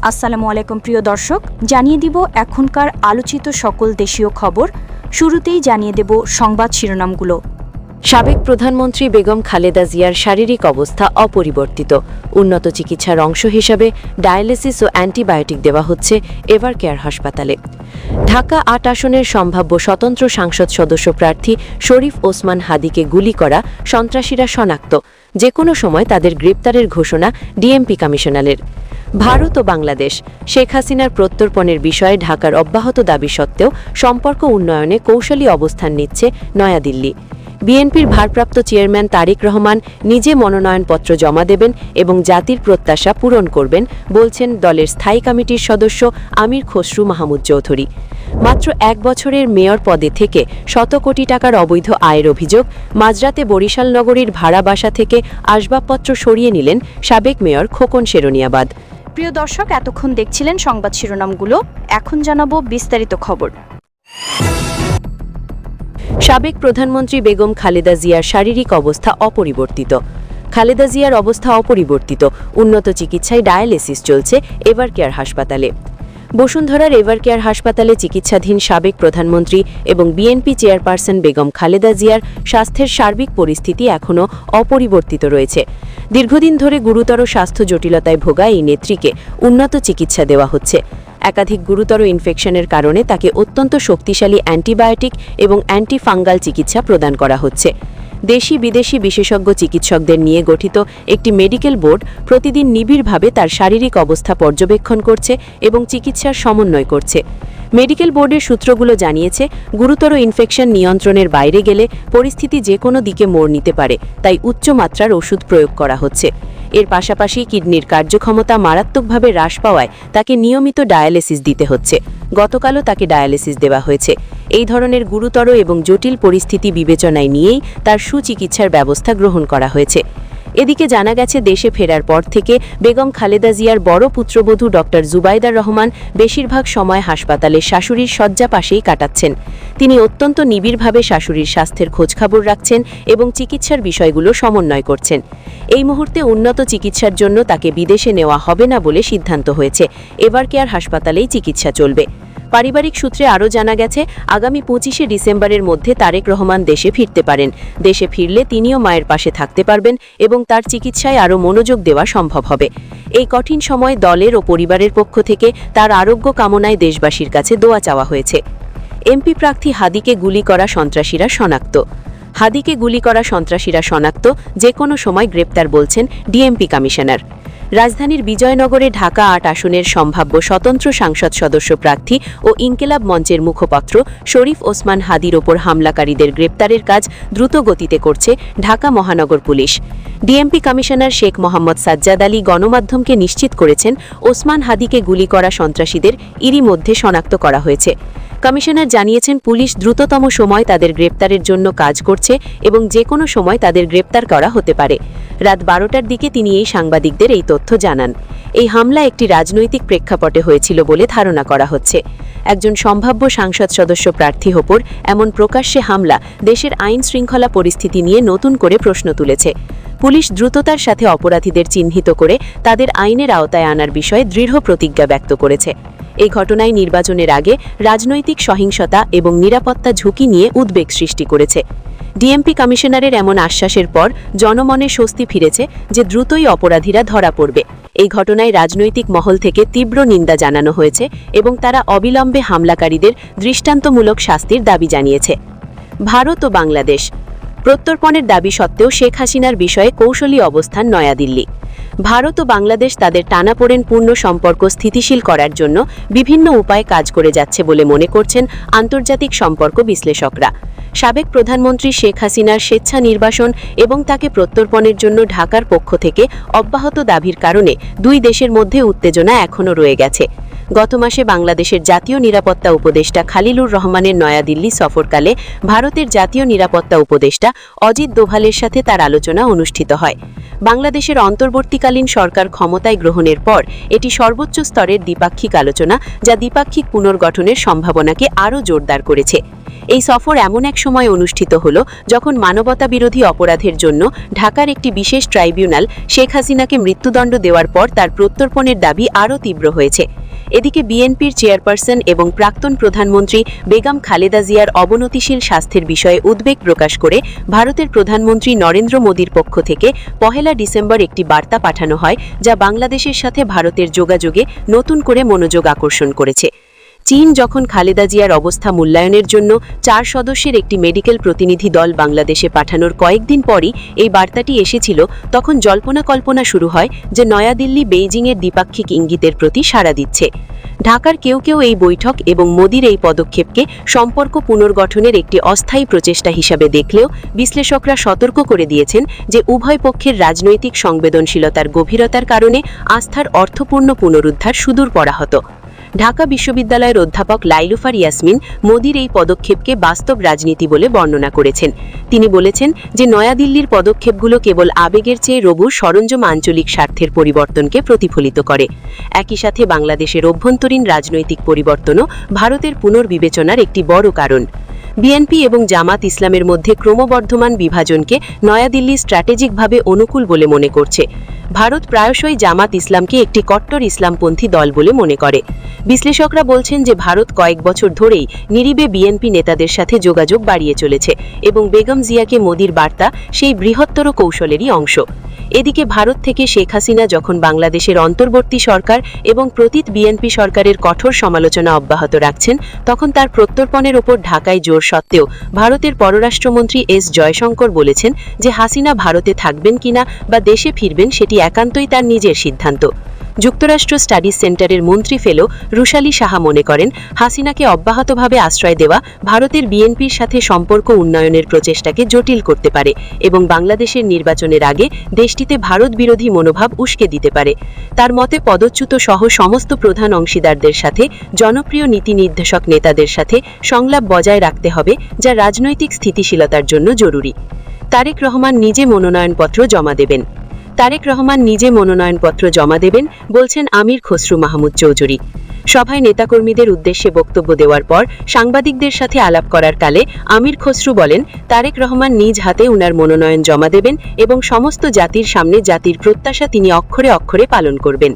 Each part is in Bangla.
আসসালামু আলাইকুম প্রিয় দর্শক, জানিয়ে দিব এখনকার আলোচিত সকল দেশীয় খবর। শুরুতেই জানিয়ে দেব সংবাদ শিরোনামগুলো। সাবেক প্রধানমন্ত্রী বেগম খালেদা জিয়ার শারীরিক অবস্থা অপরিবর্তিত। উন্নত চিকিৎসার অংশ হিসাবে ডায়ালিসিস ও অ্যান্টিবায়োটিক দেওয়া হচ্ছে এভারকেয়ার হাসপাতালে। ঢাকা ৮ আসনের সম্ভাব্য স্বতন্ত্র সংসদ সদস্য প্রার্থী শরীফ ওসমান হাদিকে গুলি করা সন্ত্রাসীরা শনাক্ত। যে কোনো সময় তাদের গ্রেপ্তারের ঘোষণা ডিএমপি কমিশনারের। ভারত ও বাংলাদেশ শেখ হাসিনার প্রত্যর্পণের বিষয়ে ঢাকার অব্যাহত দাবি সত্ত্বেও সম্পর্ক উন্নয়নে কৌশলী অবস্থান নিচ্ছে নয়াদিল্লি। বিএনপির ভারপ্রাপ্ত চেয়ারম্যান তারেক রহমান নিজে মনোনয়নপত্র জমা দেবেন এবং জাতির প্রত্যাশা পূরণ করবেন বলছেন দলের স্থায়ী কমিটির সদস্য আমির খসরু মাহমুদ চৌধুরী। মাত্র ১ বছরের মেয়র পদে থেকে শত কোটি টাকার অবৈধ আয়ের অভিযোগ। মাঝরাতে বরিশাল নগরীর ভাড়া বাসা থেকে আসবাবপত্র সরিয়ে নিলেন সাবেক মেয়র খোকন সেরনিয়াবাদ। প্রিয় দর্শক, এতক্ষণ দেখছিলেন সংবাদ শিরোনামগুলো। এখন জানাবো বিস্তারিত খবর। সাবেক প্রধানমন্ত্রী বেগম খালেদা জিয়ার শারীরিক অবস্থা অপরিবর্তিত। খালেদা জিয়ার অবস্থা অপরিবর্তিত। উন্নত চিকিৎসায় ডায়ালিসিস চলছে এভারকেয়ার হাসপাতালে। বসুন্ধরার এভারকেয়ার হাসপাতালে চিকিৎসাধীন সাবেক প্রধানমন্ত্রী এবং বিএনপি চেয়ারপারসন বেগম খালেদা জিয়ার স্বাস্থ্যের সার্বিক পরিস্থিতি এখনও অপরিবর্তিত রয়েছে। দীর্ঘদিন ধরে গুরুতর স্বাস্থ্য জটিলতায় ভোগা এই নেত্রীকে উন্নত চিকিৎসা দেওয়া হচ্ছে। একাধিক গুরুতর ইনফেকশনের কারণে তাকে অত্যন্ত শক্তিশালী অ্যান্টিবায়োটিক এবং অ্যান্টিফাঙ্গাল চিকিৎসা প্রদান করা হচ্ছে। দেশি বিদেশি বিশেষজ্ঞ চিকিৎসকদের নিয়ে গঠিত একটি মেডিকেল বোর্ড প্রতিদিন নিবিড়ভাবে তার শারীরিক অবস্থা পর্যবেক্ষণ করছে এবং চিকিৎসার সমন্বয় করছে। মেডিকেল বোর্ডের সূত্রগুলো জানিয়েছে, গুরুতর ইনফেকশন নিয়ন্ত্রণের বাইরে গেলে পরিস্থিতি যে কোনো দিকে মোড় নিতে পারে, তাই উচ্চমাত্রার ওষুধ প্রয়োগ করা হচ্ছে। এর পাশাপাশি কিডনির কার্যক্ষমতা মারাত্মকভাবে হ্রাস পাওয়ায় তাকে নিয়মিত ডায়ালিসিস দিতে হচ্ছে। গতকালও তাকে ডায়ালিসিস দেওয়া হয়েছে। এই ধরনের গুরুতর এবং জটিল পরিস্থিতি বিবেচনায় নিয়েই তার সুচিকিৎসার ব্যবস্থা গ্রহণ করা হয়েছে। এদিকে জানা গেছে, দেশে ফেরার পর থেকে বেগম খালেদা জিয়ার বড় পুত্রবধূ ডক্টর জুবাইদার রহমান বেশিরভাগ সময় হাসপাতালে শাশুড়ির শয্যা পাশেই কাটাচ্ছেন। তিনি অত্যন্ত নিবিড়ভাবে শাশুড়ির স্বাস্থ্যের খোঁজখবর রাখছেন এবং চিকিৎসার বিষয়গুলো সমন্বয় করছেন। এই মুহূর্তে উন্নত চিকিৎসার জন্য তাকে বিদেশে নেওয়া হবে না বলে সিদ্ধান্ত হয়েছে। এভারকেয়ার হাসপাতালেই চিকিৎসা চলবে। পারিবারিক সূত্রে আরও জানা গেছে, আগামী ২৫শে ডিসেম্বরের মধ্যে তারেক রহমান দেশে ফিরতে পারেন। দেশে ফিরলে তিনিও মায়ের পাশে থাকতে পারবেন এবং তার চিকিৎসায় আরও মনোযোগ দেওয়া সম্ভব হবে। এই কঠিন সময় দলের ও পরিবারের পক্ষ থেকে তার আরোগ্য কামনায় দেশবাসীর কাছে দোয়া চাওয়া হয়েছে। এমপি প্রার্থী হাদিকে গুলি করা সন্ত্রাসীরা শনাক্ত। হাদিকে গুলি করা সন্ত্রাসীরা শনাক্ত, যে কোনো সময় গ্রেপ্তার বলছেন ডিএমপি কমিশনার। রাজধানীর বিজয়নগরে ঢাকা ৮ আসনের সম্ভাব্য স্বতন্ত্র সংসদ সদস্য প্রার্থী ও ইনকিলাব মঞ্চের মুখপাত্র শরীফ ওসমান হাদির ওপর হামলাকারীদের গ্রেপ্তারের কাজ দ্রুত গতিতে করছে ঢাকা মহানগর police. DMP commissioner Sheikh Mohammad Sajjad Ali গণমাধ্যমকে নিশ্চিত করেছেন, ওসমান হাদিকে গুলি করা সন্ত্রাসীদের এরই মধ্যে শনাক্ত করা হয়েছে। কমিশনার জানিয়েছেন, পুলিশ দ্রুততম সময় তাদের গ্রেপ্তারের জন্য কাজ করছে এবং যে কোনো সময় তাদের গ্রেপ্তার করা হতে পারে। রাত ১২টার দিকে তিনি এই সাংবাদিকদের এই তথ্য জানান। এই হামলা একটি রাজনৈতিক প্রেক্ষাপটে হয়েছিল বলে ধারণা করা হচ্ছে। একজন সম্ভাব্য সংসদ সদস্য প্রার্থীর ওপর এমন প্রকাশ্যে হামলা দেশের আইন শৃঙ্খলা পরিস্থিতি নিয়ে নতুন করে প্রশ্ন তুলেছে। পুলিশ দ্রুততার সাথে অপরাধীদের চিহ্নিত করে তাদের আইনের আওতায় আনার বিষয়ে দৃঢ় প্রতিজ্ঞা ব্যক্ত করেছে। এই ঘটনায় নির্বাচনের আগে রাজনৈতিক সহিংসতা এবং নিরাপত্তা ঝুঁকি নিয়ে উদ্বেগ সৃষ্টি করেছে। ডিএমপি কমিশনারের এমন আশ্বাসের পর জনমনে স্বস্তি ফিরেছে যে দ্রুতই অপরাধীরা ধরা পড়বে। এই ঘটনায় রাজনৈতিক মহল থেকে তীব্র নিন্দা জানানো হয়েছে এবং তারা অবিলম্বে হামলাকারীদের দৃষ্টান্তমূলক শাস্তির দাবি জানিয়েছে। ভারত ও বাংলাদেশ প্রত্যর্পণের দাবি সত্ত্বেও শেখ হাসিনার বিষয়ে কৌশলী অবস্থান নয়াদিল্লি। ভারত ও বাংলাদেশ তাদের টানাপোড়েনপূর্ণ সম্পর্ক স্থিতিশীল করার জন্য বিভিন্ন উপায়ে কাজ করে যাচ্ছে বলে মনে করছেন আন্তর্জাতিক সম্পর্ক বিশ্লেষকরা। সাবেক প্রধানমন্ত্রী শেখ হাসিনার স্বেচ্ছা নির্বাসন এবং তাকে প্রত্যর্পণের জন্য ঢাকার পক্ষ থেকে অব্যাহত দাবির কারণে দুই দেশের মধ্যে উত্তেজনা এখনও রয়ে গেছে। গত মাসে বাংলাদেশের জাতীয় নিরাপত্তা উপদেষ্টা খালিলুর রহমানের নয়াদিল্লি সফরকালে ভারতের জাতীয় নিরাপত্তা উপদেষ্টা অজিত দোভালের সাথে তার আলোচনা অনুষ্ঠিত হয়। বাংলাদেশের অন্তর্বর্তীকালীন সরকার ক্ষমতায় গ্রহণের পর এটি সর্বোচ্চ স্তরের দ্বিপাক্ষিক আলোচনা, যা দ্বিপাক্ষিক পুনর্গঠনের সম্ভাবনাকে আরও জোরদার করেছে। এই সফর এমন এক সময় অনুষ্ঠিত হল যখন মানবতা বিরোধী অপরাধের জন্য ঢাকার একটি বিশেষ ট্রাইব্যুনাল শেখ হাসিনাকে মৃত্যুদণ্ড দেওয়ার পর তার প্রত্যর্পণের দাবি আরও তীব্র হয়েছে। এদিকে বিএনপির চেয়ারপারসন এবং প্রাক্তন প্রধানমন্ত্রী বেগম খালেদা জিয়ার অবনতিশীল স্বাস্থ্যের বিষয়ে উদ্বেগ প্রকাশ করে ভারতের প্রধানমন্ত্রী নরেন্দ্র মোদীর পক্ষ থেকে 1 ডিসেম্বর একটি বার্তা পাঠানো হয়, যা বাংলাদেশের সাথে ভারতের যোগাযোগে নতুন করে মনোযোগ আকর্ষণ করেছে। চীন যখন খালেদা জিয়ার অবস্থা মূল্যায়নের জন্য 4 সদস্যের একটি মেডিকেল প্রতিনিধি দল বাংলাদেশে পাঠানোর কয়েকদিন পরই এই বার্তাটি এসেছিল, তখন জল্পনা কল্পনা শুরু হয় যে নয়াদিল্লি বেইজিংয়ের দ্বিপাক্ষিক ইঙ্গিতের প্রতি সাড়া দিচ্ছে। ঢাকার কেউ কেউ এই বৈঠক এবং মোদির এই পদক্ষেপকে সম্পর্ক পুনর্গঠনের একটি অস্থায়ী প্রচেষ্টা হিসাবে দেখলেও বিশ্লেষকরা সতর্ক করে দিয়েছেন যে উভয় পক্ষের রাজনৈতিক সংবেদনশীলতার গভীরতার কারণে আস্থার অর্থপূর্ণ পুনরুদ্ধার সুদূর পরাহত। ঢাকা বিশ্ববিদ্যালয়ের অধ্যাপক লাইলুফার ইয়াসমিন মোদির এই পদক্ষেপকে বাস্তব রাজনীতি বলে বর্ণনা করেছেন। তিনি বলেছেন যে নয়াদিল্লির পদক্ষেপগুলো কেবল আবেগের চেয়ে রবু সরঞ্জাম আঞ্চলিক স্বার্থের পরিবর্তনকে প্রতিফলিত করে। একই সাথে বাংলাদেশের অভ্যন্তরীণ রাজনৈতিক পরিবর্তনও ভারতের পুনর্বিবেচনার একটি বড় কারণ। বিএনপি এবং জামাত ইসলামের মধ্যে ক্রমবর্ধমান বিভাজনকে নয়াদিল্লি স্ট্র্যাটেজিকভাবে অনুকূল বলে মনে করছে। ভারত প্রায়শই জামাত ইসলামকে একটি কট্টর ইসলামপন্থী দল বলে মনে করে। বিশ্লেষকরা বলছেন যে ভারত কয়েক বছর ধরেই নীরবে বিএনপি নেতাদের সাথে যোগাযোগ বাড়িয়ে চলেছে এবং বেগম জিয়াকে মোদির বার্তা সেই বৃহত্তর কৌশলেরই অংশ। এদিকে ভারত থেকে শেখ হাসিনা যখন বাংলাদেশের অন্তর্বর্তী সরকার এবং প্রতীত বিএনপি সরকারের কঠোর সমালোচনা অব্যাহত রাখছেন, তখন তার প্রত্যর্পণের ওপর ঢাকায় জোর সত্ত্বেও ভারতের পররাষ্ট্রমন্ত্রী এস জয়শঙ্কর বলেছেন যে হাসিনা ভারতে থাকবেন কিনা বা দেশে ফিরবেন সেটি একান্তই তার নিজের সিদ্ধান্ত। যুক্তরাষ্ট্র স্টাডিজ সেন্টারের মন্ত্রী ফেলো রুশালী সাহা মনে করেন, হাসিনাকে অব্যাহতভাবে আশ্রয় দেওয়া ভারতের বিএনপির সাথে সম্পর্ক উন্নয়নের প্রচেষ্টাকে জটিল করতে পারে এবং বাংলাদেশের নির্বাচনের আগে দেশটিতে ভারত বিরোধী মনোভাব উস্কে দিতে পারে। তার মতে পদচ্যুত সহ সমস্ত প্রধান অংশীদারদের সাথে জনপ্রিয় নীতি নির্দেশক নেতাদের সাথে সংলাপ বজায় রাখতে হবে, যা রাজনৈতিক স্থিতিশীলতার জন্য জরুরি। তারেক রহমান নিজে মনোনয়নপত্র জমা দেবেন বলছেন আমির খসরু মাহমুদ চৌধুরী। সভায় নেতাকর্মীদের উদ্দেশ্যে বক্তব্য দেওয়ার পর সাংবাদিকদের সাথে আলাপ করার কালে আমির খসরু বলেন, তারেক রহমান নিজ হাতে উনার মনোনয়ন জমা দেবেন এবং সমস্ত জাতির সামনে জাতির প্রত্যাশা তিনি অক্ষরে অক্ষরে পালন করবেন।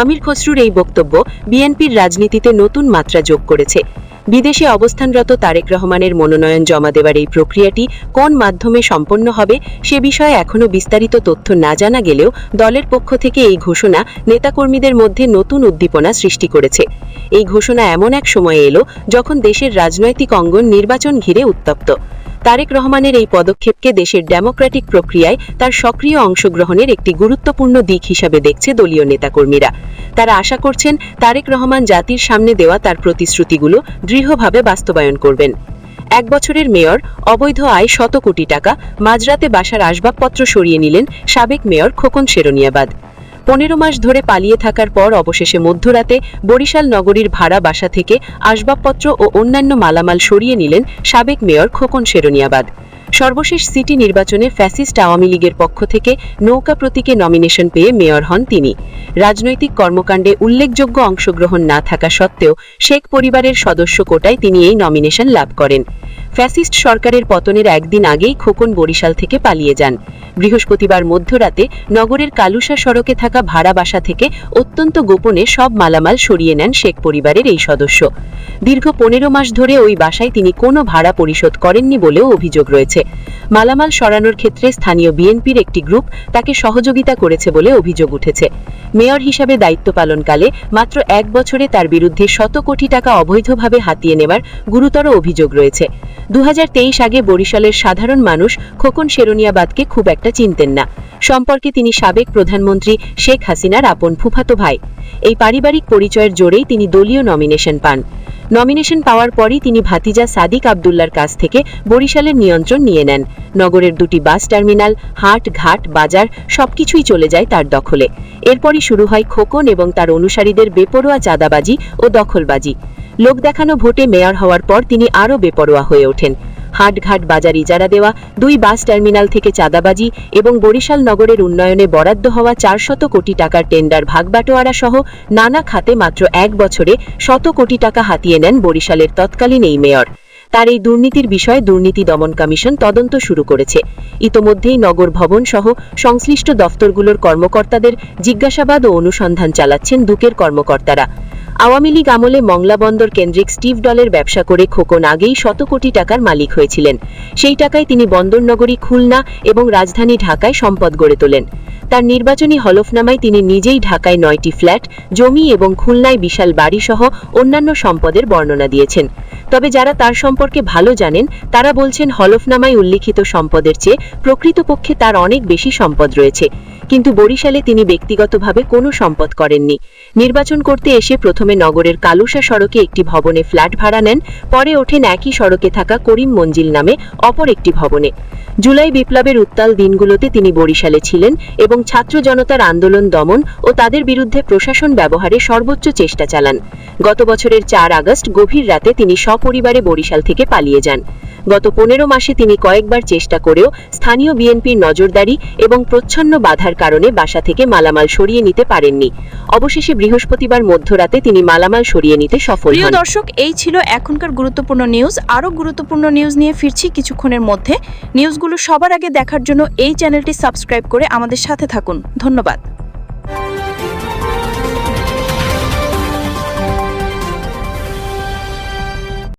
আমির খসরুর এই বক্তব্য বিএনপির রাজনীতিতে নতুন মাত্রা যোগ করেছে। বিদেশে অবস্থানরত তারেক রহমানের মনোনয়ন জমা দেওয়ার এই প্রক্রিয়াটি কোন মাধ্যমে সম্পন্ন হবে সে বিষয়ে এখনও বিস্তারিত তথ্য না জানা গেলেও দলের পক্ষ থেকে এই ঘোষণা নেতাকর্মীদের মধ্যে নতুন উদ্দীপনা সৃষ্টি করেছে। এই ঘোষণা এমন এক সময়ে এলো যখন দেশের রাজনৈতিক অঙ্গন নির্বাচন ঘিরে উত্তপ্ত। তারেক রহমানের এই পদক্ষেপকে দেশের ডেমোক্রেটিক প্রক্রিয়ায় তার সক্রিয় অংশগ্রহণের একটি গুরুত্বপূর্ণ দিক হিসাবে দেখছে দলীয় নেতাকর্মীরা। তারা আশা করছেন তারেক রহমান জাতির সামনে দেওয়া তার প্রতিশ্রুতিগুলো দৃঢ়ভাবে বাস্তবায়ন করবেন। 1 বছরের মেয়র, অবৈধ আয় 100 কোটি টাকা, মাঝরাতে বাসার আসবাবপত্র সরিয়ে নিলেন সাবেক মেয়র খোকন সেরনিয়াবাদ। 15 মাস ধরে পালিয়ে থাকার পর অবশেষে মধ্যরাতে বরিশাল নগরীর ভাড়া বাসা থেকে আসবাবপত্র ও অন্যান্য মালামাল সরিয়ে নিলেন সাবেক মেয়র খোকন সেরনিয়াবাদ। সর্বশেষ সিটি নির্বাচনে ফ্যাসিস্ট আওয়ামী লীগের পক্ষ থেকে নৌকা প্রতীকে নমিনেশন পেয়ে মেয়র হন তিনি। রাজনৈতিক কর্মকাণ্ডে উল্লেখযোগ্য অংশগ্রহণ না থাকা সত্ত্বেও শেখ পরিবারের সদস্য কোটায় তিনি এই নমিনেশন লাভ করেন। ফ্যাসিস্ট সরকারের পতনের একদিন আগেই খোকন বরিশাল থেকে পালিয়ে যান। বৃহস্পতিবার মধ্যরাতে নগরের কালুসা সড়কে থাকা ভাড়া বাসা থেকে অত্যন্ত গোপনে সব মালামাল সরিয়ে নেন শেখ পরিবারের এই সদস্য। দীর্ঘ 15 মাস ধরে ওই বাসায় তিনি কোনো ভাড়া পরিশোধ করেননি বলেও অভিযোগ রয়েছে। মালামাল সরানোর ক্ষেত্রে স্থানীয় বিএনপির একটি গ্রুপ তাকে সহযোগিতা করেছে বলে অভিযোগ উঠেছে। মেয়র হিসাবে দায়িত্ব পালনকালে মাত্র 1 বছরে তার বিরুদ্ধে 100 কোটি টাকা অবৈধভাবে হাতিয়ে নেওয়ার গুরুতর অভিযোগ রয়েছে। 2023 আগে বরিশালের সাধারণ মানুষ খোকন সেরনিয়াবাদকে খুব একটা চিনতেন না। সম্পর্কে তিনি সাবেক প্রধানমন্ত্রী শেখ হাসিনার আপন ফুফাতো ভাই। এই পারিবারিক পরিচয়ের জোরেই তিনি দলীয় নমিনেশন পান। নমিনেশন পাওয়ার পরই তিনি ভাতিজা সাদিক আব্দুল্লার কাছ থেকে বরিশালের নিয়ন্ত্রণ নিয়ে নেন। নগরের 2টি বাস টার্মিনাল, হাট, ঘাট, বাজার সবকিছুই চলে যায় তার দখলে। এরপরই শুরু হয় খোকন এবং তার অনুসারীদের বেপরোয়া চাঁদাবাজি ও দখলবাজি। লোক দেখানো ভোটে মেয়র হওয়ার পর তিনি আরও বেপরোয়া হয়ে ওঠেন। হাটঘাট, বাজার ইজারা দেওয়া, 2 বাস টার্মিনাল থেকে চাঁদাবাজি এবং বরিশাল নগরের উন্নয়নে বরাদ্দ হওয়া 400 কোটি টাকার টেন্ডার ভাগবাটোয়ারা সহ নানা খাতে মাত্র 1 বছরে 100 কোটি টাকা হাতিয়ে নেন বরিশালের তৎকালীন এই মেয়র। তার এই দুর্নীতির বিষয়ে দুর্নীতি দমন কমিশন তদন্ত শুরু করেছে। ইতোমধ্যেই নগর ভবন সহ সংশ্লিষ্ট দফতরগুলোর কর্মকর্তাদের জিজ্ঞাসাবাদ ও অনুসন্ধান চালাচ্ছেন দুকের কর্মকর্তারা। আওয়ামী লীগ আমলে মংলা বন্দর কেন্দ্রিক স্টিভ ডলের ব্যবসা করে খোকন আগেই শত কোটি টাকার মালিক হয়েছিলেন। সেই টাকায় তিনি বন্দরনগরী খুলনা এবং রাজধানী ঢাকায় সম্পদ গড়ে তোলেন। তার নির্বাচনী হলফনামায় তিনি নিজেই ঢাকায় 9টি ফ্ল্যাট, জমি এবং খুলনায় বিশাল বাড়ি সহ অন্যান্য সম্পদের বর্ণনা দিয়েছেন। তবে যারা তার সম্পর্কে ভালো জানেন তারা বলছেন হলফনামায় উল্লিখিত সম্পদের চেয়ে প্রকৃতপক্ষে তার অনেক বেশি সম্পদ রয়েছে। কিন্তু বরিশালে তিনি ব্যক্তিগতভাবে কোনো সম্পদ করেননি। নির্বাচন করতে এসে প্রথমে নগরের কালুসা সড়কে একটি ভবনে ফ্ল্যাট ভাড়া নেন, পরে ওঠেন একই সড়কে থাকা করিম মঞ্জিল নামে অপর একটি ভবনে। জুলাই বিপ্লবের উত্তাল দিনগুলোতে তিনি বরিশালে ছিলেন এবং ছাত্র জনতার আন্দোলন দমন ও তাদের বিরুদ্ধে প্রশাসন ব্যবহারে সর্বোচ্চ চেষ্টা চালান। গত বছরের 4 আগস্ট গভীর রাতে তিনি সপরিবারে বরিশাল থেকে পালিয়ে যান। গত 15 মাসে তিনি কয়েকবার চেষ্টা করেও স্থানীয় বিএনপির নজরদারি এবং প্রচ্ছন্ন বাধার কারণে বাসা থেকে মালামাল সরিয়ে নিতে পারেননি। অবশেষে বৃহস্পতিবার মধ্যরাতে তিনি মালামাল সরিয়ে নিতে সফল প্রিয় হন। দর্শক, এই ছিল এখনকার গুরুত্বপূর্ণ নিউজ। আরও গুরুত্বপূর্ণ নিউজ নিয়ে ফিরছি কিছুক্ষণের মধ্যে। নিউজগুলো সবার আগে দেখার জন্য এই চ্যানেলটি সাবস্ক্রাইব করে আমাদের সাথে থাকুন। ধন্যবাদ।